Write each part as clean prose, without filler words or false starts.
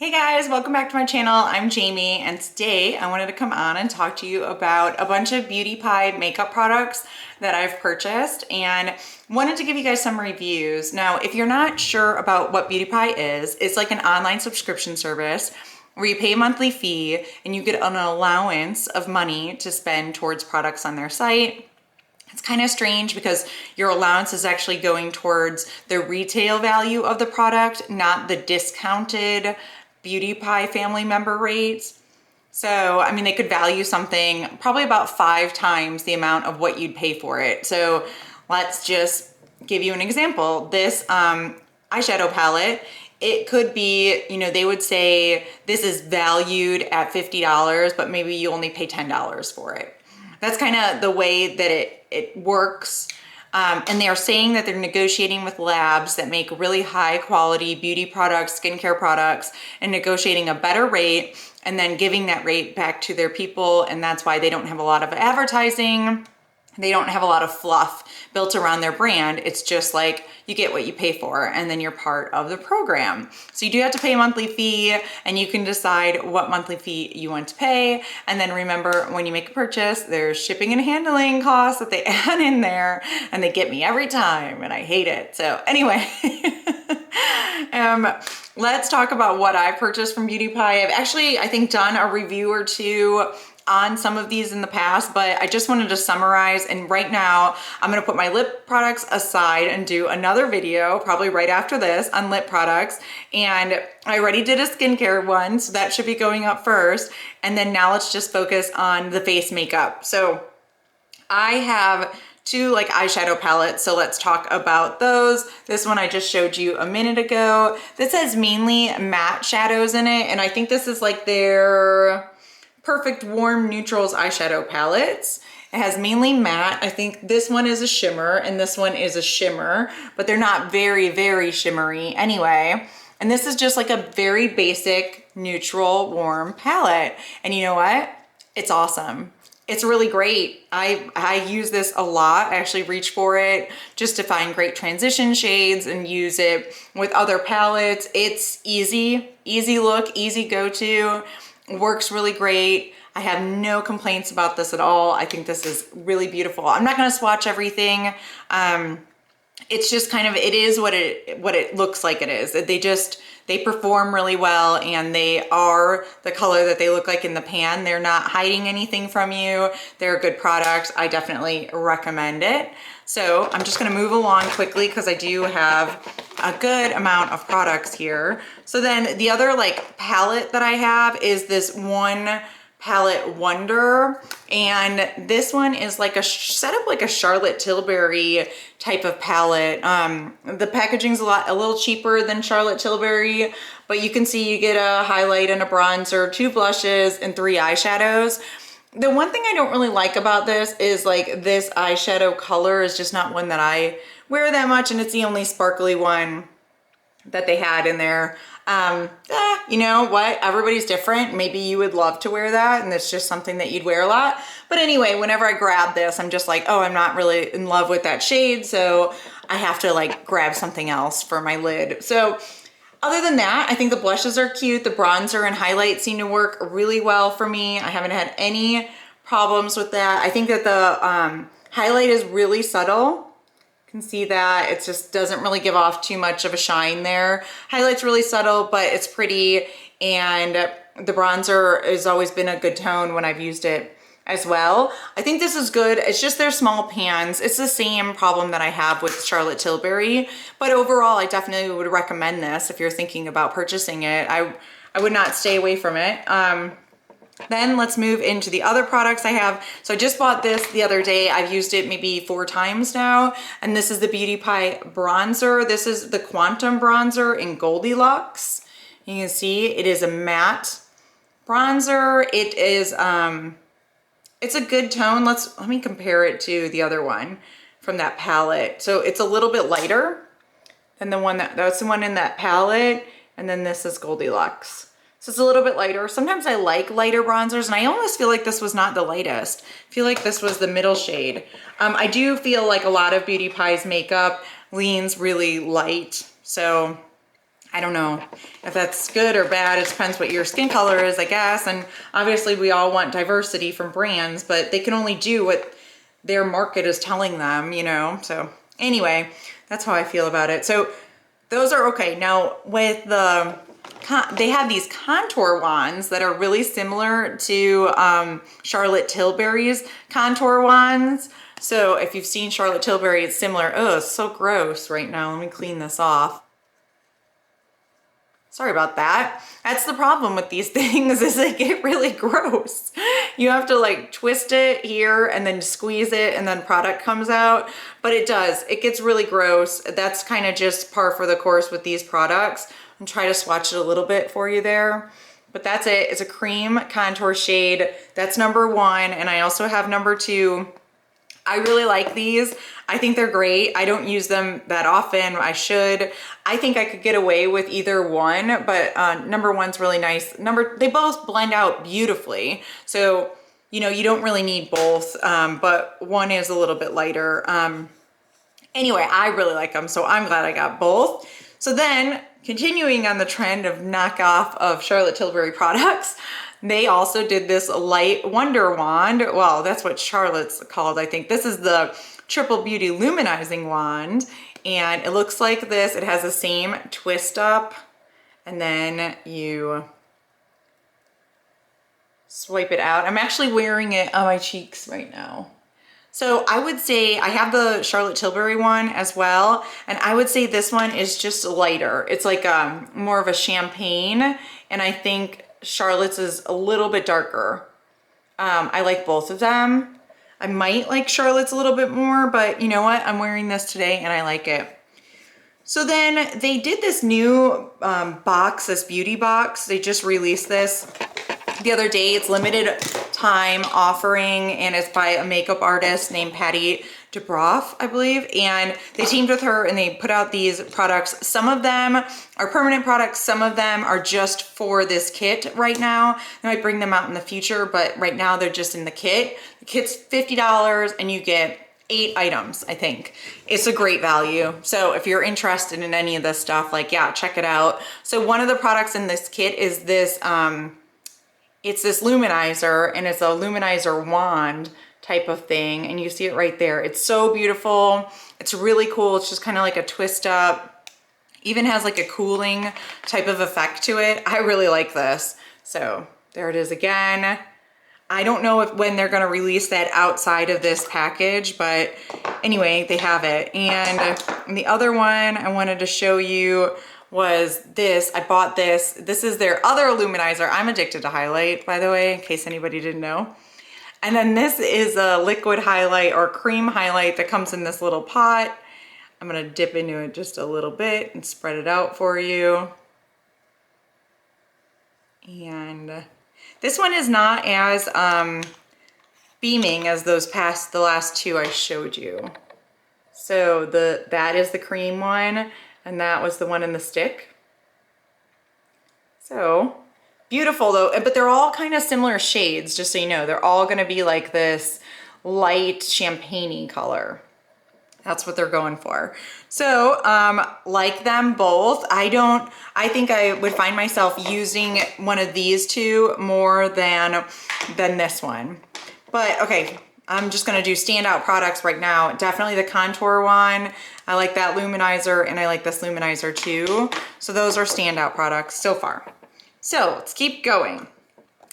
Hey guys, welcome back to my channel. I'm Jamie, and today I wanted to come on and talk to you about a bunch of BeautyPie makeup products that I've purchased and wanted to give you guys some reviews. Now, if you're not sure about what BeautyPie is, it's like an online subscription service where you pay a monthly fee and you get an allowance of money to spend towards products on their site. It's kind of strange because your allowance is actually going towards the retail value of the product, not the discounted BeautyPie family member rates. So, I mean, they could value something probably about 5 times the amount of what you'd pay for it. So let's just give you an example. This eyeshadow palette, it could be, they would say this is valued at $50, but maybe you only pay $10 for it. That's kind of the way that it works. And they are saying that they're negotiating with labs that make really high quality beauty products, skincare products, and negotiating a better rate and then giving that rate back to their people. And that's why they don't have a lot of advertising. They don't have a lot of fluff built around their brand. It's just like you get what you pay for and then you're part of the program. So you do have to pay a monthly fee and you can decide what monthly fee you want to pay. And then remember, when you make a purchase, there's shipping and handling costs that they add in there and they get me every time and I hate it. So anyway, let's talk about what I purchased from BeautyPie. I've actually, I think, done a review or two on some of these in the past, but I just wanted to summarize. And right now I'm going to put my lip products aside and do another video probably right after this on lip products. And I already did a skincare one, so that should be going up first. And then now let's just focus on the face makeup. So I have 2 like eyeshadow palettes, so let's talk about those. This one I just showed you a minute ago. This has mainly matte shadows in it, and I think this is like their Perfect Warm Neutrals eyeshadow palettes. It has mainly matte. I think this one is a shimmer and this one is a shimmer, but they're not very, very shimmery anyway. And this is just like a very basic neutral warm palette. And you know what? It's awesome. It's really great. I use this a lot. I actually reach for it just to find great transition shades and use it with other palettes. It's easy look, easy go-to. Works really great. I have no complaints about this at all. I think this is really beautiful. I'm not going to swatch everything. It's just kind of, it is what it looks like it is. They perform really well and they are the color that they look like in the pan. They're not hiding anything from you. They're a good product. I definitely recommend it. So I'm just going to move along quickly because I do have a good amount of products here. So then the other like palette that I have is this one palette Wonder, and this one is like set up like a Charlotte Tilbury type of palette. The packaging's a little cheaper than Charlotte Tilbury, but you can see you get a highlight and a bronzer, 2 blushes, and 3 eyeshadows. The one thing I don't really like about this is like this eyeshadow color is just not one that I wear that much, and it's the only sparkly one that they had in there. You know what? Everybody's different. Maybe you would love to wear that and it's just something that you'd wear a lot. But anyway, whenever I grab this, I'm just like, oh, I'm not really in love with that shade. So I have to like grab something else for my lid. So other than that, I think the blushes are cute. The bronzer and highlight seem to work really well for me. I haven't had any problems with that. I think that the highlight is really subtle. Can see that it just doesn't really give off too much of a shine there. Highlight's really subtle, but it's pretty, and the bronzer has always been a good tone when I've used it as well. I think this is good. It's just their small pans. It's the same problem that I have with Charlotte Tilbury, but overall I definitely would recommend this if you're thinking about purchasing it. I would not stay away from it. Then let's move into the other products I have. So I just bought this the other day. I've used it maybe 4 times now. And this is the BeautyPie bronzer. This is the Quantum Bronzer in Goldilocks. You can see it is a matte bronzer. It is, it's a good tone. Let me compare it to the other one from that palette. So it's a little bit lighter than the one that's the one in that palette. And then this is Goldilocks. So it's a little bit lighter. Sometimes I like lighter bronzers, and I almost feel like this was not the lightest. I feel like this was the middle shade. I do feel like a lot of BeautyPie's makeup leans really light. So I don't know if that's good or bad. It depends what your skin color is, I guess. And obviously we all want diversity from brands, but they can only do what their market is telling them, you know? So anyway, that's how I feel about it. So those are okay. Now with the, they have these contour wands that are really similar to Charlotte Tilbury's contour wands. So if you've seen Charlotte Tilbury, it's similar. Oh, it's so gross right now. Let me clean this off. Sorry about that. That's the problem with these things, is they get really gross. You have to like twist it here and then squeeze it and then product comes out. But it does, it gets really gross. That's kind of just par for the course with these products. And try to swatch it a little bit for you there. But that's it, it's a cream contour shade. That's number 1, and I also have number 2. I really like these. I think they're great. I don't use them that often. I should. I think I could get away with either one, but number 1's really nice. They both blend out beautifully. So, you know, you don't really need both, but one is a little bit lighter. Anyway, I really like them, so I'm glad I got both. So then, continuing on the trend of knockoff of Charlotte Tilbury products, they also did this light wonder wand. Well, that's what Charlotte's called, I think. This is the Triple Beauty Luminizing wand, and it looks like this. It has the same twist up, and then you swipe it out. I'm actually wearing it on my cheeks right now. So I would say I have the Charlotte Tilbury one as well, and I would say this one is just lighter. It's like more of a champagne, and I think Charlotte's is a little bit darker. I like both of them. I might like Charlotte's a little bit more, but you know what? I'm wearing this today and I like it. So then they did this new box, this beauty box. They just released this the other day. It's limited time offering, and it's by a makeup artist named Patty broth, I believe, and they teamed with her and they put out these products. Some of them are permanent products, some of them are just for this kit right now. They might bring them out in the future, but right now they're just in the kit. The kit's $50 and you get 8 items, I think. It's a great value. So if you're interested in any of this stuff, like, yeah, check it out. So one of the products in this kit is this, it's this luminizer, and it's a luminizer wand type of thing, and you see it right there. It's so beautiful. It's really cool. It's just kind of like a twist up. Even has like a cooling type of effect to it. I really like this. So there it is again. I don't know when they're going to release that outside of this package, but anyway, they have it. And the other one I wanted to show you was this. I bought this. This is their other luminizer. I'm addicted to highlight, by the way, in case anybody didn't know. And then this is a liquid highlight or cream highlight that comes in this little pot. I'm gonna dip into it just a little bit and spread it out for you. And this one is not as beaming as the last two I showed you. So that is the cream one, and that was the one in the stick. So beautiful though, but they're all kind of similar shades, just so you know. They're all gonna be like this light champagne-y color. That's what they're going for. So, like them both. I think I would find myself using one of these two more than this one. But okay, I'm just gonna do standout products right now. Definitely the contour one. I like that luminizer, and I like this luminizer too. So those are standout products so far. So let's keep going.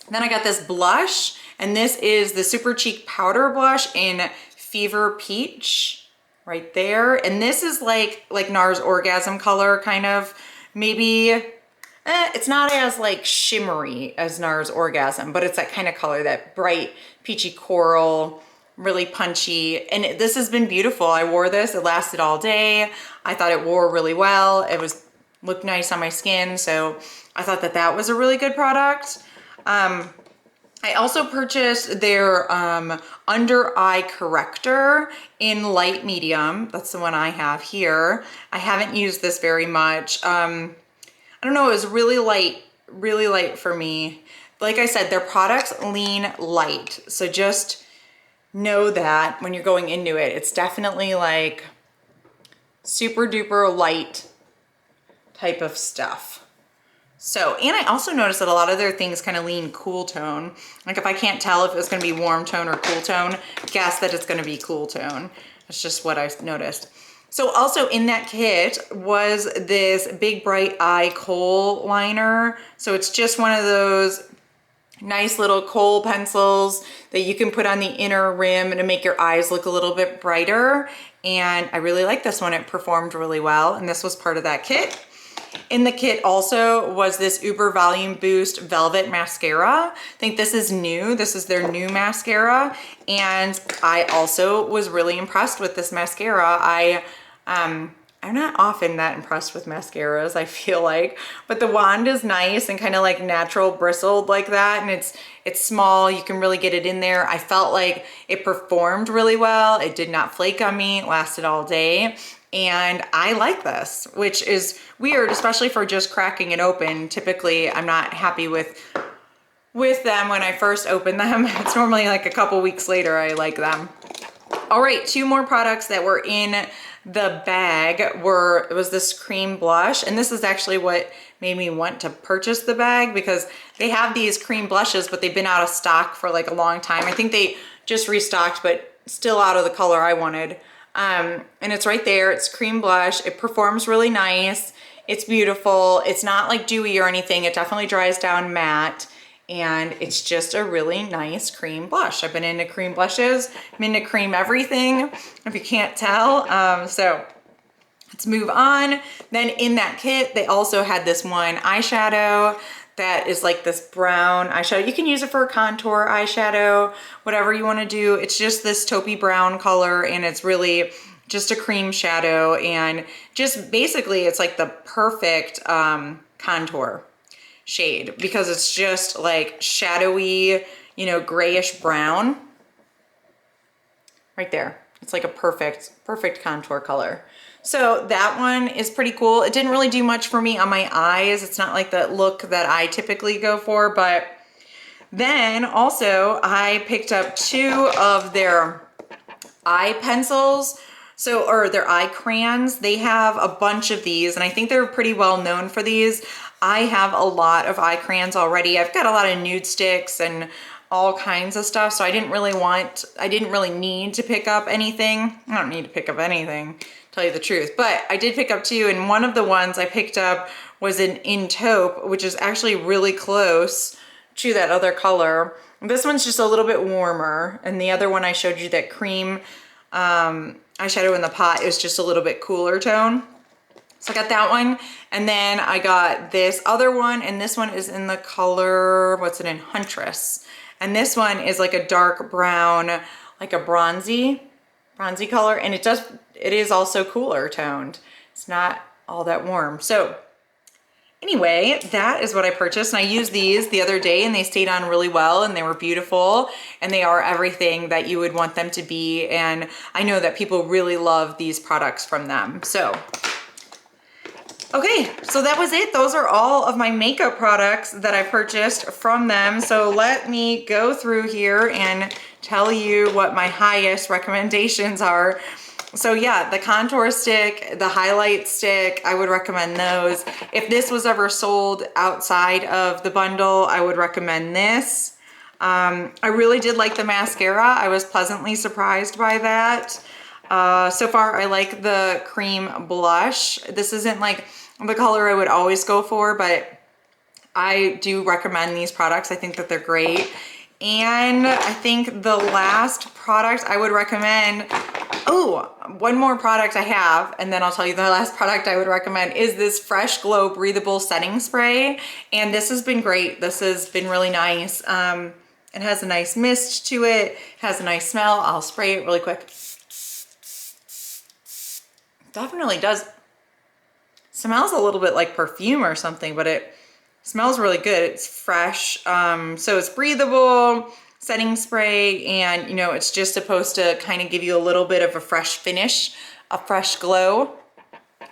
Then I got this blush, and this is the Super Cheek Powder Blush in Fever Peach, right there. And this is like NARS Orgasm color, kind of. Maybe, it's not as like shimmery as NARS Orgasm, but it's that kind of color, that bright peachy coral, really punchy. And this has been beautiful. I wore this, it lasted all day. I thought it wore really well. It looked nice on my skin, so I thought that was a really good product. I also purchased their under eye corrector in light medium. That's the one I have here. I haven't used this very much. I don't know, it was really light for me. Like I said, their products lean light. So just know that when you're going into it, it's definitely like super duper light type of stuff. So, and I also noticed that a lot of their things kind of lean cool tone. Like if I can't tell if it's gonna be warm tone or cool tone, guess that it's gonna be cool tone. That's just what I noticed. So also in that kit was this Big Bright Eye Kohl liner. So it's just one of those nice little kohl pencils that you can put on the inner rim to make your eyes look a little bit brighter. And I really like this one. It performed really well. And this was part of that kit. In the kit also was this Uber Volume Boost Velvet Mascara. I think this is new. This is their new mascara. And I also was really impressed with this mascara. I'm not often that impressed with mascaras, I feel like, but the wand is nice and kind of like natural bristled like that. And it's small, you can really get it in there. I felt like it performed really well. It did not flake on me, it lasted all day. And I like this, which is weird, especially for just cracking it open. Typically, I'm not happy with them when I first open them. It's normally like a couple weeks later I like them. All right, 2 more products that were in the bag it was this cream blush, and this is actually what made me want to purchase the bag, because they have these cream blushes, but they've been out of stock for like a long time. I think they just restocked, but still out of the color I wanted. And it's right there. It's cream blush. It performs really nice. It's beautiful. It's not like dewy or anything. It definitely dries down matte. And it's just a really nice cream blush. I've been into cream blushes. I'm into cream everything, if you can't tell. So let's move on. Then in that kit, they also had this one eyeshadow that is like this brown eyeshadow. You can use it for a contour eyeshadow, whatever you want to do. It's just this taupey brown color, and it's really just a cream shadow, and just basically it's like the perfect contour shade, because it's just like shadowy, you know, grayish brown right there. It's like a perfect contour color. So that one is pretty cool. It didn't really do much for me on my eyes. It's not like the look that I typically go for, but then also I picked up 2 of their eye pencils. Or their eye crayons. They have a bunch of these, and I think they're pretty well known for these. I have a lot of eye crayons already. I've got a lot of nude sticks and all kinds of stuff, so I didn't really need to pick up anything. I don't need to pick up anything, to tell you the truth, but I did pick up 2, and one of the ones I picked up was in taupe, which is actually really close to that other color. This one's just a little bit warmer, and the other one I showed you, that cream eyeshadow in the pot, is just a little bit cooler tone. So I got that one, and then I got this other one, and this one is in the color, what's it in, Huntress. And this one is like a dark brown, like a bronzy color, and it is also cooler toned. It's not all that warm. So anyway, that is what I purchased, and I used these the other day, and they stayed on really well, and they were beautiful, and they are everything that you would want them to be, and I know that people really love these products from them. So okay, so that was it. Those are all of my makeup products that I purchased from them. So let me go through here and tell you what my highest recommendations are. So yeah, the contour stick, the highlight stick, I would recommend those. If this was ever sold outside of the bundle, I would recommend this. I really did like the mascara. I was pleasantly surprised by that. So far, I like the cream blush. This isn't like the color I would always go for, but I do recommend these products. I think that they're great. And I think the last product I would recommend, one more product I have, and then I'll tell you the last product I would recommend, is this Fresh Glow Breathable Setting Spray. And this has been great. This has been really nice. It has a nice mist to it. It has a nice smell. I'll spray it really quick. Definitely does. Smells a little bit like perfume or something, but it smells really good. It's fresh. So it's breathable setting spray, and you know, it's just supposed to kind of give you a little bit of a fresh finish, a fresh glow.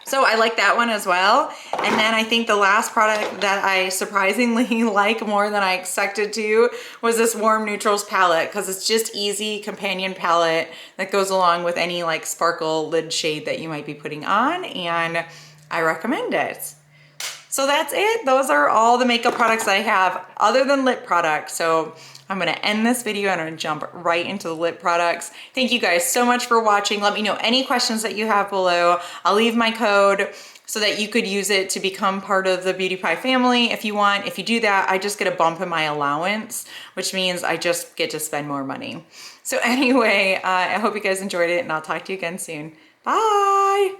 So I like that one as well. And then I think the last product that I surprisingly like more than I expected to was this Warm Neutrals palette, because it's just easy companion palette that goes along with any like sparkle lid shade that you might be putting on, and I recommend it. So that's it. Those are all the makeup products I have other than lip products. So I'm gonna end this video and I'm gonna jump right into the lip products. Thank you guys so much for watching. Let me know any questions that you have below. I'll leave my code so that you could use it to become part of the BeautyPie family if you want. If you do that, I just get a bump in my allowance, which means I just get to spend more money. So anyway, I hope you guys enjoyed it and I'll talk to you again soon. Bye.